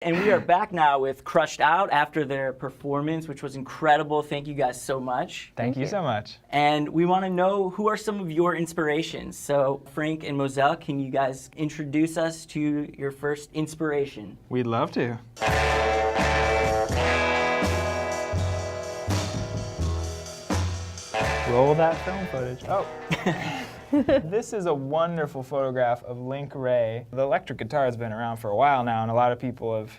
And we are back now with Crushed Out after their performance, which was incredible. Thank you guys so much. Thank you so much. And we want to know, who are some of your inspirations? So Frank and Moselle, can you guys introduce us to your first inspiration? We'd love to. Roll that film footage. Oh. This is a wonderful photograph of Link Wray. The electric guitar has been around for a while now, and a lot of people have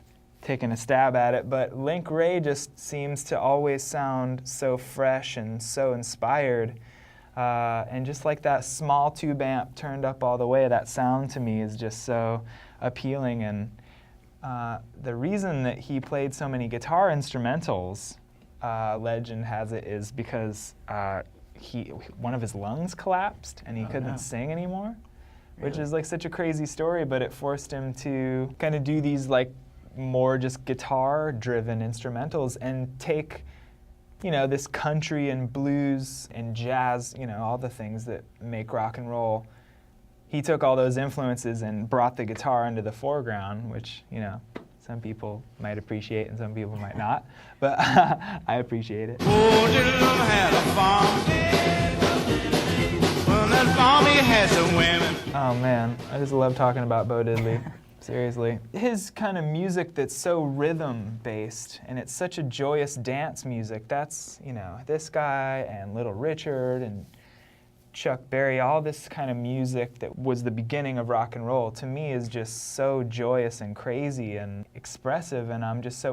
taken a stab at it, but Link Wray just seems to always sound so fresh and so inspired. And just like that small tube amp turned up all the way, that sound to me is just so appealing. And the reason that he played so many guitar instrumentals, legend has it, is because one of his lungs collapsed and he couldn't sing anymore, which is like such a crazy story, but it forced him to kind of do these like more just guitar-driven instrumentals and take, you know, this country and blues and jazz, you know, all the things that make rock and roll. He took all those influences and brought the guitar into the foreground, which, you know, some people might appreciate and some people might not, but I appreciate it. Oh, Diddley had a farm. Well, that farm he had some women. Oh man, I just love talking about Bo Diddley. Seriously. His kind of music that's so rhythm-based, and it's such a joyous dance music. That's, you know, this guy and Little Richard and Chuck Berry, all this kind of music that was the beginning of rock and roll, to me is just so joyous and crazy and expressive, and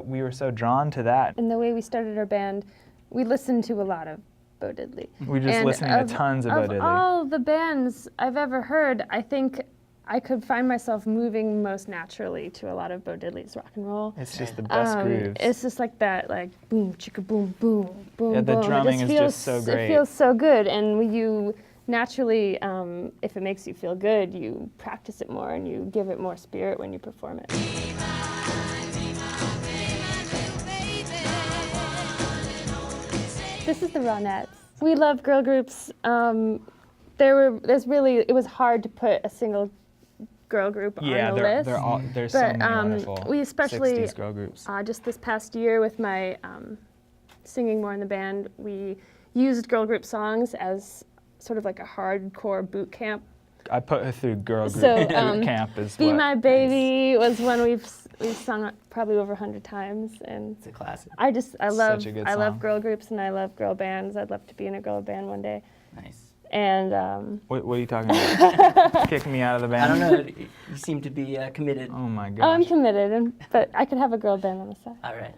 we were so drawn to that. And the way we started our band, we listened to a lot of Bo Diddley. We were just listening to tons of Bo Diddley. Of all the bands I've ever heard, I think I could find myself moving most naturally to a lot of Bo Diddley's rock and roll. It's just the best grooves. It's just like that, like boom, chicka, boom, boom, boom, yeah, the boom. drumming is just so great. It feels so good, and you naturally, if it makes you feel good, you practice it more and you give it more spirit when you perform it. This is the Ronettes. We love girl groups. It was hard to put a single girl group on the list. There's so many wonderful we especially 60s girl groups. Just this past year with my singing more in the band, we used girl group songs as sort of like a hardcore boot camp. I put her through girl group boot camp as well. Be My Baby was one we've sung probably over 100 times, and it's a classic. I love song. love girl groups and I love girl bands. I'd love to be in a girl band one day. Nice. And what are you talking about? Kicking me out of the band? I don't know. You seem to be committed. Oh my gosh. Oh, I'm committed, but I could have a girl band on the side. All right.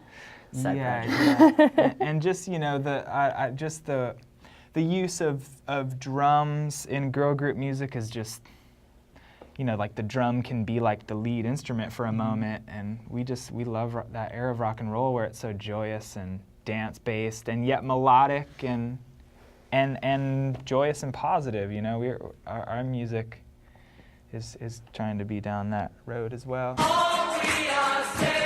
Yeah. And just, you know, the use of drums in girl group music is just, you know, like the drum can be like the lead instrument for a moment, and we love that era of rock and roll where it's so joyous and dance based and yet melodic and joyous and positive. You know, our music is trying to be down that road as well. All we are saying.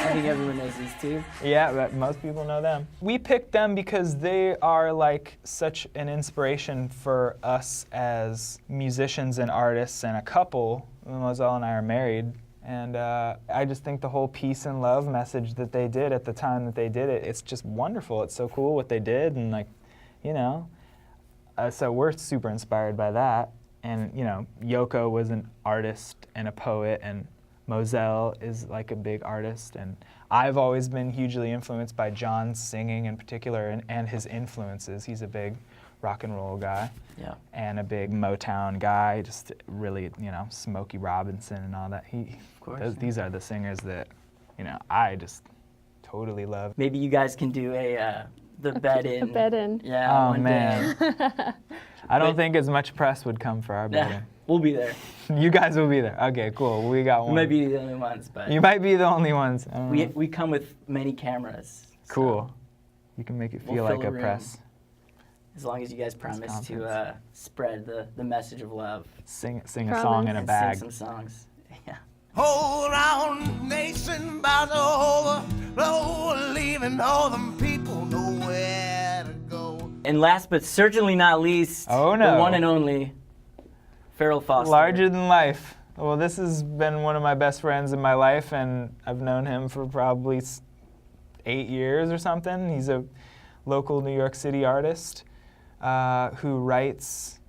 I think everyone knows these two. Yeah, but most people know them. We picked them because they are like such an inspiration for us as musicians and artists and a couple. Moselle and I are married, and I just think the whole peace and love message that they did at the time that they did it, it's just wonderful. It's so cool what they did, and like, you know, so we're super inspired by that. And you know, Yoko was an artist and a poet, and Moselle is like a big artist, and I've always been hugely influenced by John's singing in particular and his influences. He's a big rock and roll guy, and a big Motown guy, just really, you know, Smokey Robinson and all that. These are the singers that, you know, I just totally love. Maybe you guys can do the bed-in. A bed-in. Yeah, oh one man. day. I don't think as much press would come for our bed-in. We'll be there. You guys will be there. Okay, cool. We got one. We might be the only ones, but you might be the only ones. We come with many cameras. Cool. So you can make it feel like a press. As long as you guys promise to spread the message of love. Sing a song in a bag. Sing some songs. Yeah. Whole round nation about to overflow, leaving all them people nowhere to go. And last but certainly not least, oh no, the one and only Farrell Foster. Larger than life. Well, this has been one of my best friends in my life, and I've known him for probably 8 years or something. He's a local New York City artist who writes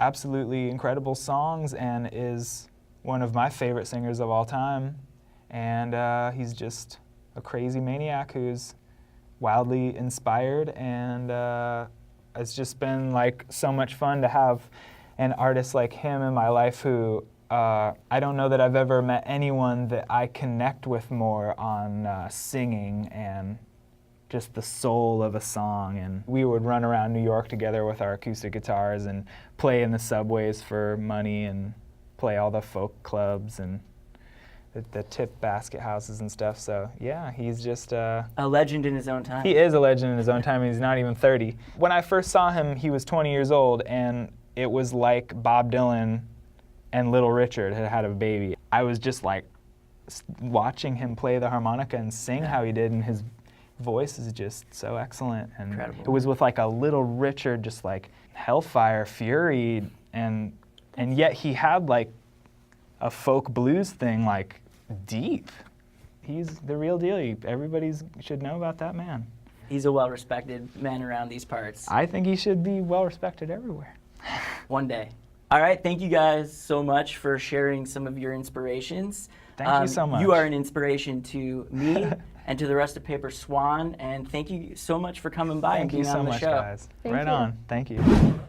absolutely incredible songs and is one of my favorite singers of all time. And he's just a crazy maniac who's wildly inspired, and it's just been like so much fun to have an artist like him in my life who I don't know that I've ever met anyone that I connect with more on singing and just the soul of a song. And we would run around New York together with our acoustic guitars and play in the subways for money and play all the folk clubs and the tip basket houses and stuff. So yeah, he's just a legend in his own time. He is a legend in his own time, and he's not even 30. When I first saw him, he was 20 years old, and it was like Bob Dylan and Little Richard had had a baby. I was just like watching him play the harmonica and sing how he did, and his voice is just so excellent. And incredible. It was with like a Little Richard, just like hellfire, fury, and yet he had like a folk blues thing, like deep. He's the real deal. Everybody should know about that man. He's a well-respected man around these parts. I think he should be well-respected everywhere. One day. All right, thank you guys so much for sharing some of your inspirations. Thank you so much. You are an inspiration to me and to the rest of Paper Swan, and thank you so much for coming by and being on the show. Thank you so much, guys. Thank Right you. on. Thank you.